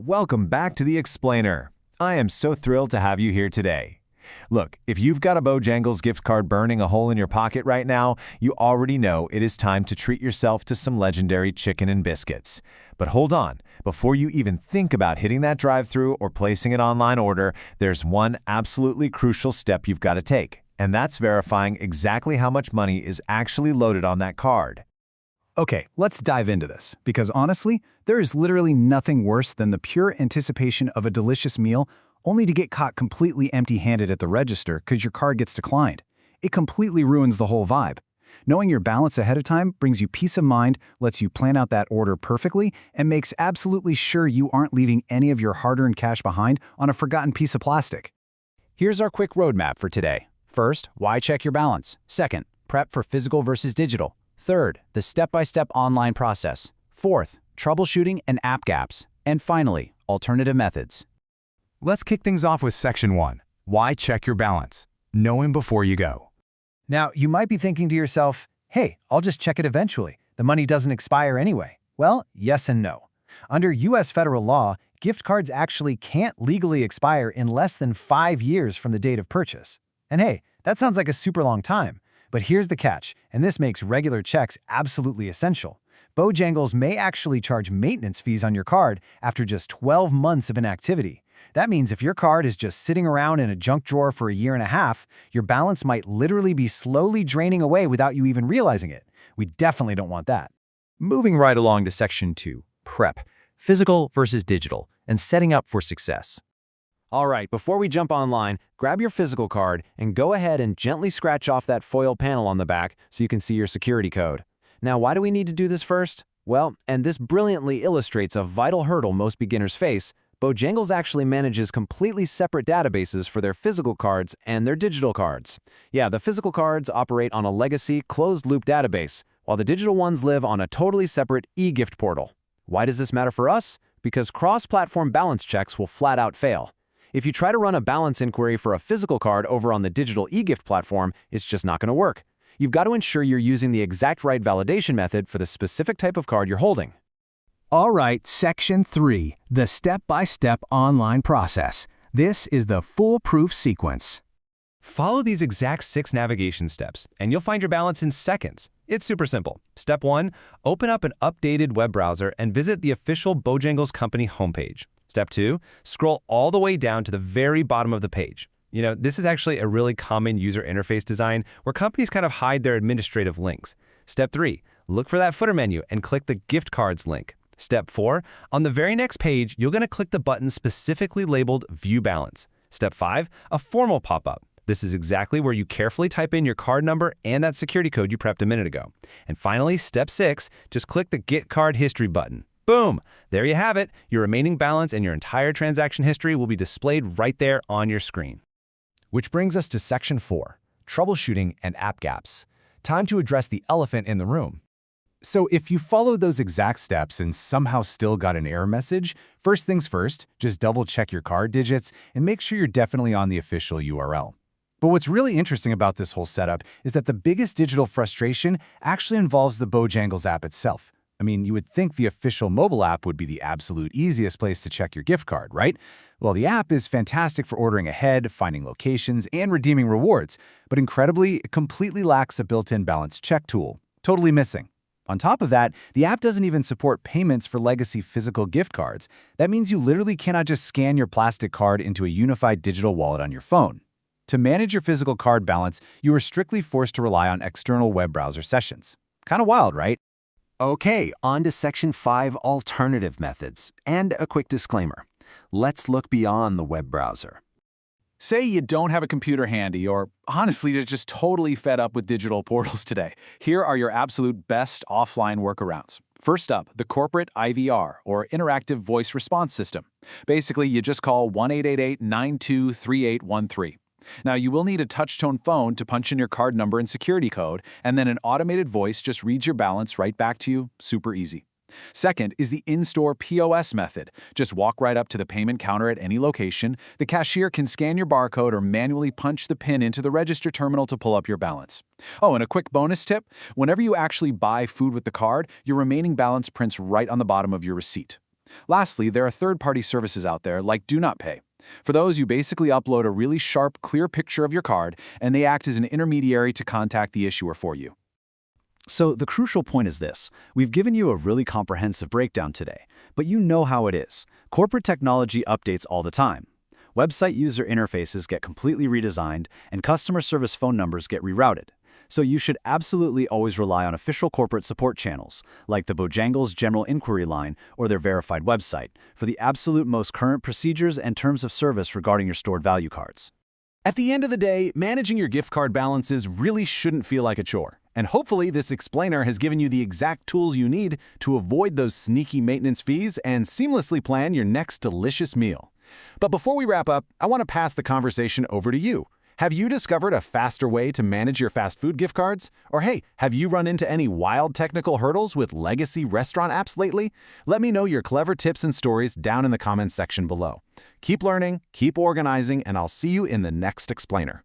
Welcome back to The Explainer. I am so thrilled to have you here today. Look, if you've got a Bojangles gift card burning a hole in your pocket right now, you already know it is time to treat yourself to some legendary chicken and biscuits. But hold on, before you even think about hitting that drive-thru or placing an online order, there's one absolutely crucial step you've got to take, and that's verifying exactly how much money is actually loaded on that card. Okay, let's dive into this, because honestly, there is literally nothing worse than the pure anticipation of a delicious meal only to get caught completely empty-handed at the register because your card gets declined. It completely ruins the whole vibe. Knowing your balance ahead of time brings you peace of mind, lets you plan out that order perfectly, and makes absolutely sure you aren't leaving any of your hard-earned cash behind on a forgotten piece of plastic. Here's our quick roadmap for today. First, why check your balance? Second, prep for physical versus digital. Third, the step-by-step online process. Fourth, troubleshooting and app gaps. And finally, alternative methods. Let's kick things off with Section 1. Why check your balance? Knowing before you go. Now, you might be thinking to yourself, hey, I'll just check it eventually. The money doesn't expire anyway. Well, yes and no. Under U.S. federal law, gift cards actually can't legally expire in less than 5 years from the date of purchase. And hey, that sounds like a super long time. But here's the catch, and this makes regular checks absolutely essential. Bojangles may actually charge maintenance fees on your card after just 12 months of inactivity. That means if your card is just sitting around in a junk drawer for a year and a half, your balance might literally be slowly draining away without you even realizing it. We definitely don't want that. Moving right along to Section 2, Prep, Physical versus Digital, and Setting Up for Success. All right, before we jump online, grab your physical card and go ahead and gently scratch off that foil panel on the back so you can see your security code. Now, why do we need to do this first? Well, and this brilliantly illustrates a vital hurdle most beginners face. Bojangles actually manages completely separate databases for their physical cards and their digital cards. Yeah, the physical cards operate on a legacy, closed-loop database, while the digital ones live on a totally separate e-gift portal. Why does this matter for us? Because cross-platform balance checks will flat out fail. If you try to run a balance inquiry for a physical card over on the digital e-gift platform, it's just not going to work. You've got to ensure you're using the exact right validation method for the specific type of card you're holding. All right, Section 3, the step-by-step online process. This is the foolproof sequence. Follow these exact 6 navigation steps, and you'll find your balance in seconds. It's super simple. Step 1, open up an updated web browser and visit the official Bojangles company homepage. Step 2, scroll all the way down to the very bottom of the page. You know, this is actually a really common user interface design where companies kind of hide their administrative links. Step 3, look for that footer menu and click the gift cards link. Step 4, on the very next page, you're going to click the button specifically labeled View Balance. Step 5, a form will pop up. This is exactly where you carefully type in your card number and that security code you prepped a minute ago. And finally, Step 6, just click the Get Card History button. Boom! There you have it. Your remaining balance and your entire transaction history will be displayed right there on your screen. Which brings us to Section 4, Troubleshooting and App Gaps. Time to address the elephant in the room. So if you followed those exact steps and somehow still got an error message, first things first, just double-check your card digits and make sure you're definitely on the official URL. But what's really interesting about this whole setup is that the biggest digital frustration actually involves the Bojangles app itself. I mean, you would think the official mobile app would be the absolute easiest place to check your gift card, right? Well, the app is fantastic for ordering ahead, finding locations, and redeeming rewards, but incredibly, it completely lacks a built-in balance check tool. Totally missing. On top of that, the app doesn't even support payments for legacy physical gift cards. That means you literally cannot just scan your plastic card into a unified digital wallet on your phone. To manage your physical card balance, you are strictly forced to rely on external web browser sessions. Kind of wild, right? Okay, on to Section 5, Alternative Methods. And a quick disclaimer. Let's look beyond the web browser. Say you don't have a computer handy, or honestly, you're just totally fed up with digital portals today. Here are your absolute best offline workarounds. First up, the corporate IVR, or Interactive Voice Response System. Basically, you just call 1-888-923813. Now, you will need a touch-tone phone to punch in your card number and security code, and then an automated voice just reads your balance right back to you. Super easy. Second is the in-store POS method. Just walk right up to the payment counter at any location. The cashier can scan your barcode or manually punch the PIN into the register terminal to pull up your balance. Oh, and a quick bonus tip. Whenever you actually buy food with the card, your remaining balance prints right on the bottom of your receipt. Lastly, there are third-party services out there like Do Not Pay. For those, you basically upload a really sharp, clear picture of your card, and they act as an intermediary to contact the issuer for you. So the crucial point is this. We've given you a really comprehensive breakdown today, but you know how it is. Corporate technology updates all the time. Website user interfaces get completely redesigned, and customer service phone numbers get rerouted. So you should absolutely always rely on official corporate support channels, like the Bojangles General Inquiry Line or their verified website, for the absolute most current procedures and terms of service regarding your stored value cards. At the end of the day, managing your gift card balances really shouldn't feel like a chore. And hopefully this explainer has given you the exact tools you need to avoid those sneaky maintenance fees and seamlessly plan your next delicious meal. But before we wrap up, I want to pass the conversation over to you. Have you discovered a faster way to manage your fast food gift cards? Or hey, have you run into any wild technical hurdles with legacy restaurant apps lately? Let me know your clever tips and stories down in the comments section below. Keep learning, keep organizing, and I'll see you in the next explainer.